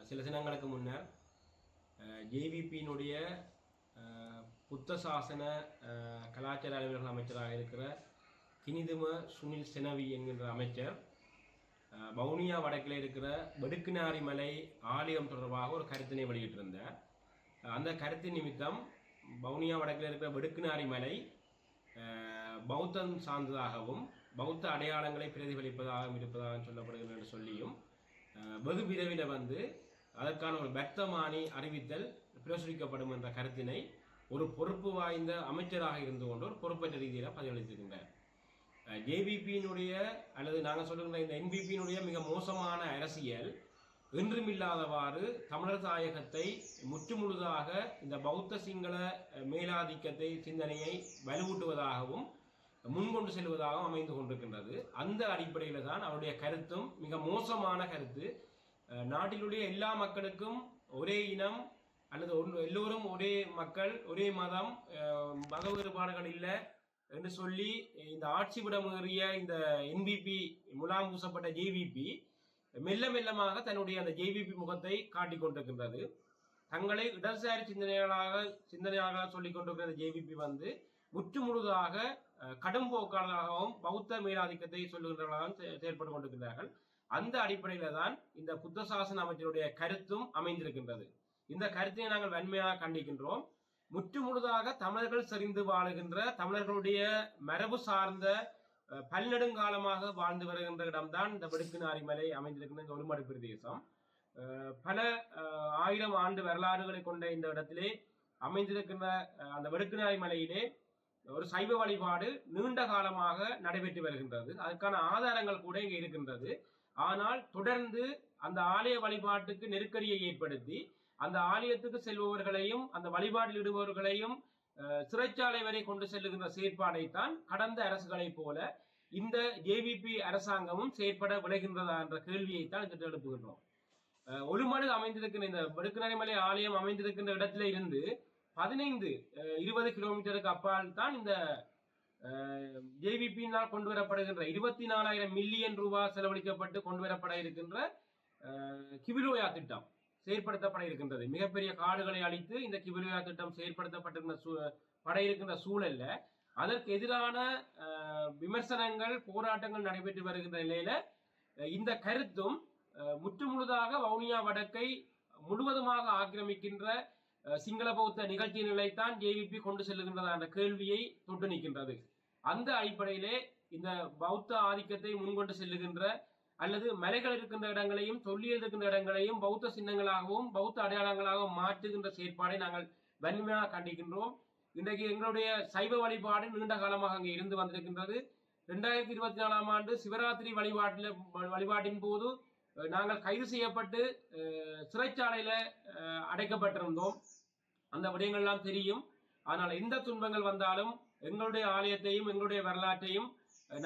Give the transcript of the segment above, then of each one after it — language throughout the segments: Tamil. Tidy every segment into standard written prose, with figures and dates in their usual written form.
சில தினங்களுக்கு முன்னர் ஜேவிபியினுடைய புத்த சாசன கலாச்சார அலுவலக அமைச்சராக இருக்கிற கினிதும சுனில் செனவி என்கின்ற அமைச்சர் வவுனியா வடக்கில் இருக்கிற வெடுக்குநாரி மலை ஆலயம் தொடர்பாக ஒரு கருத்தினை வெளியிட்டிருந்தார். அந்த கருத்து நிமித்தம் வவுனியா வடக்கில் இருக்கிற வெடுக்குநாரி மலை பௌத்தம் சார்ந்ததாகவும் பௌத்த அடையாளங்களை பிரதிபலிப்பதாகவும் இருப்பதாக சொல்லப்படுகிறது என்று சொல்லியும் வெகு விரைவில் அதற்கான ஒரு வர்த்தமானி அறிவித்தல் பிரசுரிக்கப்படும் என்ற கருத்தினை ஒரு பொறுப்பு வாய்ந்த அமைச்சராக இருந்து கொண்டு ஒரு பொறுப்பற்ற ரீதியில் பதிலளித்திருக்கின்றார். ஜேவிபியினுடைய அல்லது நாங்கள் சொல்லுகின்ற இந்த என்பிபியினுடைய மிக மோசமான அரசியல் என்றுமில்லாதவாறு தமிழர் தாயகத்தை முற்றுமுழுதாக இந்த பௌத்த சிங்கள மேலாதிக்கத்தை சிந்தனையை வலுவூட்டுவதாகவும் முன்கொண்டு செல்வதாகவும் அமைந்து கொண்டிருக்கின்றது. அந்த அடிப்படையில் தான் அவருடைய கருத்தும் மிக மோசமான கருத்து. நாட்டிலுடைய எல்லா மக்களுக்கும் ஒரே இனம் அல்லது எல்லோரும் ஒரே மக்கள் ஒரே மதம், மத வேறுபாடுகள் இல்லை என்று சொல்லி இந்த ஆட்சி விடமேறிய இந்த என்பிபி முலாம் பூசப்பட்ட ஜேவிபி மெல்ல மெல்லமாக தன்னுடைய அந்த ஜேவிபி முகத்தை காட்டிக் கொண்டிருக்கின்றது. தங்களை இடதுசாரி சிந்தனையாக சொல்லிக் கொண்டிருக்கிற ஜேவிபி முற்று முழுதாக கடும் போக்காளராகவும் பௌத்த மேலாதிக்கத்தை சொல்லுகின்றவர்களாகவும் செயல்பட்டு கொண்டிருக்கிறார்கள். அந்த அடிப்படையில தான் இந்த புத்த சாசன அமைச்சருடைய கருத்தும் அமைந்திருக்கின்றது. இந்த கருத்தினை நாங்கள் வன்மையாக கண்டிக்கின்றோம். முற்று முழுதாக தமிழர்கள் செறிந்து வாழுகின்ற தமிழர்களுடைய மரபு சார்ந்த பல்நெடுங்காலமாக வாழ்ந்து வருகின்ற இடம்தான் இந்த வெடுக்குநாரி மலை அமைந்திருக்கின்ற இந்த ஒருமடு பிரதேசம். பல ஆயிரம் ஆண்டு வரலாறுகளை கொண்ட இந்த இடத்திலே அமைந்திருக்கின்ற அந்த வெடுக்குநாரி மலையிலே ஒரு சைவ வழிபாடு நீண்ட காலமாக நடைபெற்று வருகின்றது. அதுக்கான ஆதாரங்கள் கூட இங்கே இருக்கின்றது. ஆனால் தொடர்ந்து அந்த ஆலய வழிபாட்டுக்கு நெருக்கடியை ஏற்படுத்தி அந்த ஆலயத்துக்கு செல்பவர்களையும் அந்த வழிபாட்டில் ஈடுபவர்களையும் சிறைச்சாலை வரை கொண்டு செல்லுகின்ற செயற்பாடைத்தான் கடந்த அரசுகளை போல இந்த ஜேவிபி அரசாங்கமும் செயற்பட விளைகின்றதா என்ற கேள்வியைத்தான் இதில் எழுப்புகின்றோம். ஒருமடு அமைந்திருக்கின்ற இந்த வெடுக்குநாரி மலை ஆலயம் அமைந்திருக்கின்ற இடத்துல இருந்து 15-20 கிலோமீட்டருக்கு அப்பால் தான் இந்த ஜேவிபியினால் கொண்டு வரப்படுகின்ற 24,000 மில்லியன் ரூபாய் செலவழிக்கப்பட்டு கொண்டு வரப்பட இருக்கின்ற கிவிலோயா திட்டம் செயற்படுத்தப்பட இருக்கின்றது. மிகப்பெரிய காடுகளை அழித்து இந்த கிவிலோயா திட்டம் செயற்படுத்தப்பட்டிருக்கின்ற இருக்கின்ற சூழல்ல அதற்கு எதிரான விமர்சனங்கள் போராட்டங்கள் நடைபெற்று வருகின்ற நிலையில இந்த கருத்தும் முற்றுமுழுதாக வவுனியா வடக்கை முழுவதுமாக ஆக்கிரமிக்கின்ற சிங்கள பௌத்த நிகழ்ச்சியினைத்தான் ஜேவிபி கொண்டு செல்லுகின்றதா என்ற கேள்வியை தொட்டு நிற்கின்றது. அந்த அடிப்படையிலே இந்த பௌத்த ஆதிக்கத்தை முன்கொண்டு செல்லுகின்ற அல்லது மலைகள் இருக்கின்ற இடங்களையும் தொல்லியல் இருக்கின்ற இடங்களையும் பௌத்த சின்னங்களாகவும் பௌத்த அடையாளங்களாகவும் மாற்றுகின்ற செயற்பாடை நாங்கள் வன்மையாக கண்டிக்கின்றோம். இன்றைக்கு எங்களுடைய சைவ வழிபாடு நீண்ட காலமாக அங்கே இருந்து வந்திருக்கின்றது. 2024 ஆண்டு சிவராத்திரி வழிபாட்டின் போது நாங்கள் கைது செய்யப்பட்டு சிறைச்சாலையில அடைக்கப்பட்டிருந்தோம். அந்த விடயங்கள் எல்லாம் தெரியும். ஆனால் எந்த துன்பங்கள் வந்தாலும் எங்களுடைய ஆலயத்தையும் எங்களுடைய வரலாற்றையும்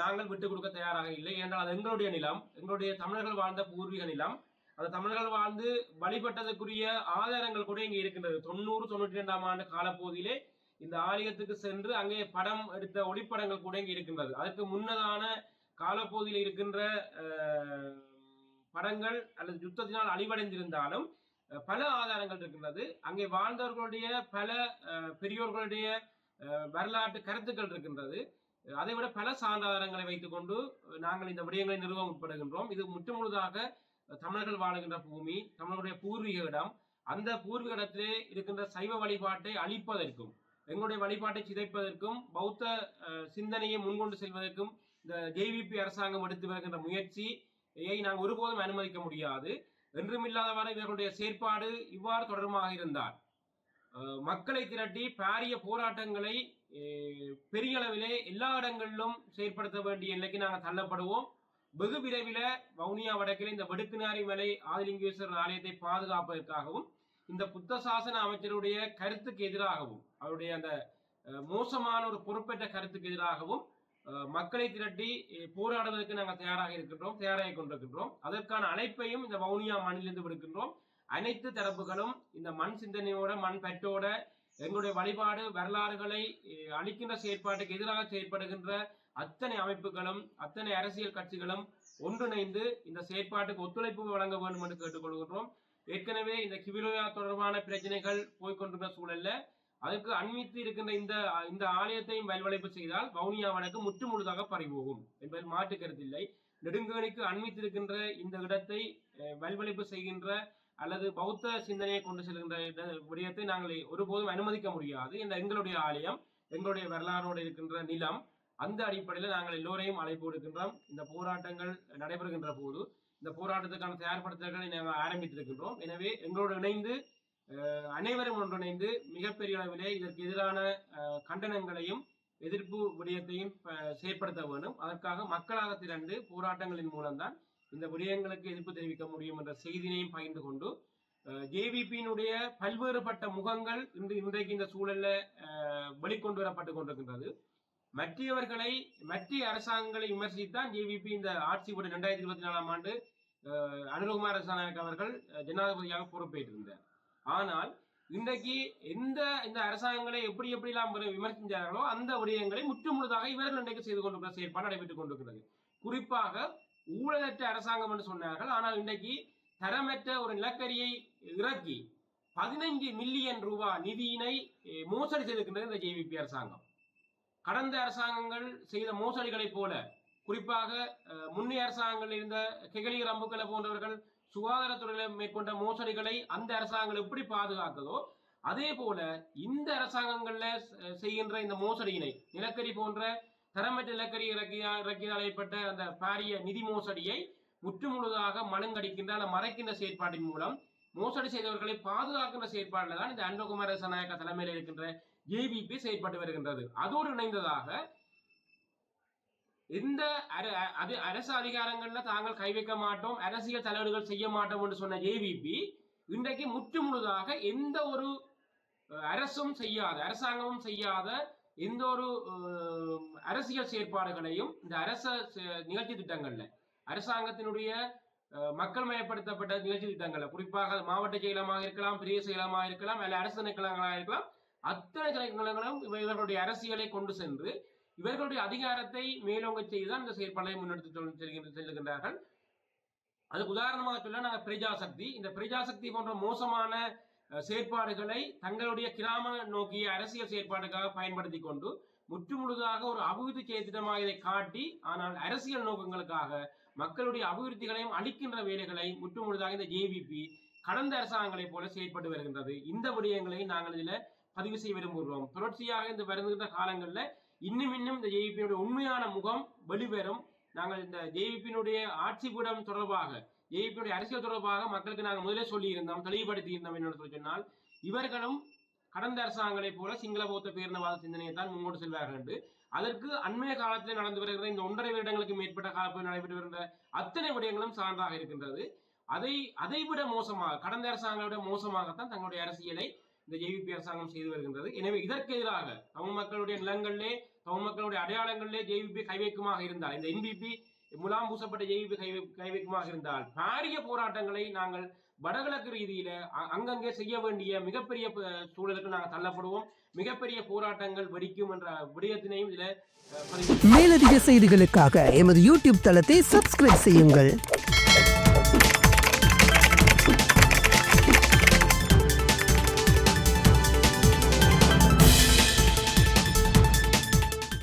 நாங்கள் விட்டுக் கொடுக்க தயாராக இல்லை. ஏனென்றால் அது எங்களுடைய நிலம், எங்களுடைய தமிழர்கள் வாழ்ந்த பூர்வீக நிலம். அந்த தமிழர்கள் வாழ்ந்து வழிபட்டதற்குரிய ஆதாரங்கள் கூட இங்கே இருக்கின்றது. 90-92 ஆண்டு காலப்பகுதியிலே இந்த ஆலயத்துக்கு சென்று அங்கே படம் எடுத்த ஒளிப்படங்கள் கூட இங்கே இருக்கின்றது. அதற்கு முன்னதான காலப்பகுதியில் இருக்கின்ற படங்கள் அல்லது யுத்தத்தினால் அழிவடைந்திருந்தாலும் பல ஆதாரங்கள் இருக்கின்றது. அங்கே வாழ்ந்தவர்களுடைய பல பெரியோர்களுடைய வரலாற்று கருத்துக்கள் இருக்கின்றது. அதைவிட பல சான்றாதாரங்களை வைத்துக் கொண்டு நாங்கள் இந்த விடயங்களை நிறுவ முற்படுகின்றோம். இது முற்றுமுழுதாக தமிழர்கள் வாழுகின்ற பூமி, தமிழர்களுடைய பூர்வீக இடம். அந்த பூர்வீக இடத்திலே இருக்கின்ற சைவ வழிபாட்டை அழிப்பதற்கும் எங்களுடைய வழிபாட்டை சிதைப்பதற்கும் பௌத்த சிந்தனையை முன்கொண்டு செல்வதற்கும் இந்த ஜேவிபி அரசாங்கம் எடுத்து வருகின்ற முயற்சியை நாங்கள் ஒருபோதும் அனுமதிக்க முடியாது. என்றுமில்லாதவாறு இவர்களுடைய செயற்பாடு இவ்வாறு தொடருமாக இருந்தால் மக்களை திரட்டி பாரிய போராட்டங்களை பெரிய அளவிலே எல்லா இடங்களிலும் செயற்படுத்த வேண்டிய நிலைக்கு நாங்கள் தள்ளப்படுவோம். வெகு விரைவில் வவுனியா வடக்கில் இந்த வெடுக்குநாரி மலை ஆதிலிங்கேஸ்வரர் ஆலயத்தை பாதுகாப்பதற்காகவும் இந்த புத்த சாசன அமைச்சருடைய கருத்துக்கு எதிராகவும் அவருடைய அந்த மோசமான ஒரு பொறுப்பேற்ற கருத்துக்கு எதிராகவும் மக்களை திரட்டி போராடுவதற்கு நாங்கள் தயாராகி கொண்டிருக்கின்றோம். அதற்கான அழைப்பையும் இந்த வவுனியா மண்ணிலிருந்து விடுக்கின்றோம். அனைத்து தரப்புகளும் இந்த மண் சிந்தனையோட மண் பற்றோட எங்களுடைய வழிபாடு வரலாறுகளை அளிக்கின்ற செயற்பாட்டுக்கு எதிராக செயற்படுகின்ற அத்தனை அமைப்புகளும் அத்தனை அரசியல் கட்சிகளும் ஒன்றிணைந்து இந்த செயற்பாட்டுக்கு ஒத்துழைப்பு வழங்க வேண்டும் என்று கேட்டுக்கொள்கின்றோம். ஏற்கனவே இந்த கிவிலோயா தொடர்பான பிரச்சனைகள் போய்கொண்டிருக்கிற சூழல்ல அதுக்கு அண்மித்து இருக்கின்ற இந்த ஆலயத்தையும் வல்வளைப்பு செய்தால் வவுனியா வடக்கு முற்று முழுதாக பறிபோகும் என்பதில் மாற்று கருத்தில்லை. நெடுங்கேணிக்கு அண்மித்து இருக்கின்ற இந்த இடத்தை வல்வளைப்பு செய்கின்ற அல்லது பௌத்த சிந்தனையை கொண்டு செல்கின்ற விடயத்தை நாங்கள் ஒருபோதும் அனுமதிக்க முடியாது. எங்களுடைய ஆலயம், எங்களுடைய வரலாறோடு இருக்கின்ற நிலம், அந்த அடிப்படையில் நாங்கள் எல்லோரையும் அழைப்பு விடுக்கின்றோம். இந்த போராட்டங்கள் நடைபெறுகின்ற போது இந்த போராட்டத்துக்கான தயார்படுத்தல்களை நாங்கள் ஆரம்பித்திருக்கின்றோம். எனவே எங்களோடு இணைந்து அனைவரும் ஒன்றிணைந்து மிகப்பெரிய அளவிலே இதற்கு எதிரான கண்டனங்களையும் எதிர்ப்பு விடயத்தையும் செயற்படுத்த வேண்டும். அதற்காக மக்களாக திரண்டு போராட்டங்களின் மூலம்தான் இந்த விடயங்களுக்கு எதிர்ப்பு தெரிவிக்க முடியும் என்ற செய்தியையும் பகிர்ந்து கொண்டு ஜேவிபியினுடைய பல்வேறுபட்ட முகங்கள் இன்றைக்கு இந்த சூழல்ல வெளிக்கொண்டு வரப்பட்டு கொண்டிருக்கின்றது. மற்ற அரசாங்கங்களை விமர்சித்தான் ஜேவிபி இந்த ஆட்சி 2024 ஆண்டு அனுரகுமார திசாநாயக்க அவர்கள் ஜனாதிபதியாக பொறுப்பேற்றிருந்தார். ஆனால் இன்றைக்கு இந்த அரசாங்கங்களை எப்படியெல்லாம் விமர்சித்தார்களோ அந்த விடயங்களை முற்றுமுழுதாக இவர்கள் இன்றைக்கு செய்து கொண்டிருக்கிற செயற்பாடு நடைபெற்றுக் கொண்டிருக்கிறது. குறிப்பாக ஊழலற்ற அரசாங்கம் என்று சொன்னார்கள். ஆனால் இன்றைக்கு தரமற்ற ஒரு நிலக்கரியை இறக்கி 15 மில்லியன் ரூபாய் நிதியினை மோசடி செய்திருக்கின்றது இந்த ஜேவிபி அரசாங்கம். கடந்த அரசாங்கங்கள் செய்த மோசடிகளைப் போல, குறிப்பாக முன்னைய அரசாங்கங்கள் இருந்த கெகலி ரம்புக்களை போன்றவர்கள் சுகாதாரத்துறையில மேற்கொண்ட மோசடிகளை அந்த அரசாங்கம் எப்படி பாதுகாத்ததோ அதே போல இந்த அரசாங்கங்கள்ல செய்கின்ற இந்த மோசடியினை, நிலக்கரி போன்ற தரமற்ற நிலக்கரி இறக்கியால் ஏற்பட்ட அந்த பாரிய நிதி மோசடியை முற்றுமுழுதாக மழுங்கடிக்கின்ற மறைக்கின்ற செயற்பாட்டின் மூலம் மோசடி செய்தவர்களை பாதுகாக்கின்ற செயற்பாடுல தான் இந்த அனுரகுமார திசாநாயக்க தலைமையில் இருக்கின்ற ஜேவிபி செயற்பட்டு வருகின்றது. அதோடு இணைந்ததாக இந்த அரசு அதிகாரங்கள்ல தாங்கள் கை வைக்க மாட்டோம், அரசியல் தலைவர்கள் செய்ய மாட்டோம் என்று சொன்ன ஜேவிபி இன்றைக்கு முற்று முழுதாக எந்த ஒரு அரசாங்கமும் செய்யாத எந்த ஒரு அரசியல் செயற்பாடுகளையும் இந்த அரச நிகழ்ச்சி திட்டங்கள்ல, அரசாங்கத்தினுடைய மக்கள் மயப்படுத்தப்பட்ட நிகழ்ச்சி திட்டங்கள்ல, குறிப்பாக மாவட்ட செயலமாக இருக்கலாம், பிரிய செயலமாக இருக்கலாம், அல்ல அரசு திணைக்களங்களாக இருக்கலாம், அத்தனை திணைக்களங்களும் இவர்களுடைய அரசியலை கொண்டு சென்று இவர்களுடைய அதிகாரத்தை மேலோங்க செய்துதான் இந்த செயற்பாடுகளை முன்னெடுத்து செல்கின்றார்கள். அதுக்கு உதாரணமாக சொல்ல நாங்கள் பிரஜாசக்தி, இந்த பிரஜாசக்தி போன்ற மோசமான செயற்பாடுகளை தங்களுடைய கிராம நோக்கிய அரசியல் செயற்பாடுக்காக பயன்படுத்தி கொண்டு முற்றுமுழுதாக ஒரு அபிவிருத்தி செயற்திட்டமாக இதை காட்டி, ஆனால் அரசியல் நோக்கங்களுக்காக மக்களுடைய அபிவிருத்திகளையும் அளிக்கின்ற வேலைகளை முற்றுமுழுதாக இந்த ஜேவிபி கடந்த அரசாங்கங்களை போல செயற்பட்டு வருகின்றது. இந்த விடயங்களை நாங்கள் இதில் பதிவு செய்ய விரும்புகிறோம். தொடர்ச்சியாக இந்த வருகின்ற காலங்களில் இன்னும் இந்த ஜேவிபியினுடைய உண்மையான முகம் வெளிவரும். நாங்கள் இந்த ஜேவிபியினுடைய ஆட்சி பீடம் தொடர்பாக, ஜேவிபியினுடைய அரசியல் தொடர்பாக மக்களுக்கு நாங்கள் முதலே சொல்லியிருந்தோம், தெளிவுபடுத்தி இருந்தோம். என்று சொன்னால் இவர்களும் கடந்த அரசாங்கங்களை போல சிங்கள பௌத்த பேரினவாத சிந்தனையை தான் முன்னோடு செல்வார்கள் என்று, அதற்கு அண்மைய காலத்தில் நடந்து வருகிற இந்த 1.5 வருடங்களுக்கு மேற்பட்ட காலப்பகுதியில் நடைபெற்று வருகின்ற அத்தனை விடயங்களும் சான்றாக இருக்கின்றது. அதைவிட மோசமாக, கடந்த அரசாங்கங்களை விட மோசமாகத்தான் தங்களுடைய அரசியலை இந்த ஜேவிபி அரசாங்கம் செய்து வருகின்றது. எனவே இதற்கு எதிராக தமிழ் மக்களுடைய நிலங்களிலே, தமிழ் மக்களுடைய அடையாளங்களிலே ஜேவிபி கைவைக்குமாக இருந்தால், இந்த என்பிபி முலாம் பூசப்பட்ட ஜேவிபி கைவைக்குமாக இருந்தால் பாரிய போராட்டங்களை நாங்கள் வடகிழக்கு ரீதியில அங்கங்கே செய்ய வேண்டிய மிகப்பெரிய சூழலுக்கு நாங்கள் தள்ளப்படுவோம். மிகப்பெரிய போராட்டங்கள் வெடிக்கும் என்ற விடயத்தினையும் இதுல மேலதிக செய்திகளுக்காக எமது யூடியூப் தளத்தை சப்ஸ்கிரைப் செய்யுங்கள்.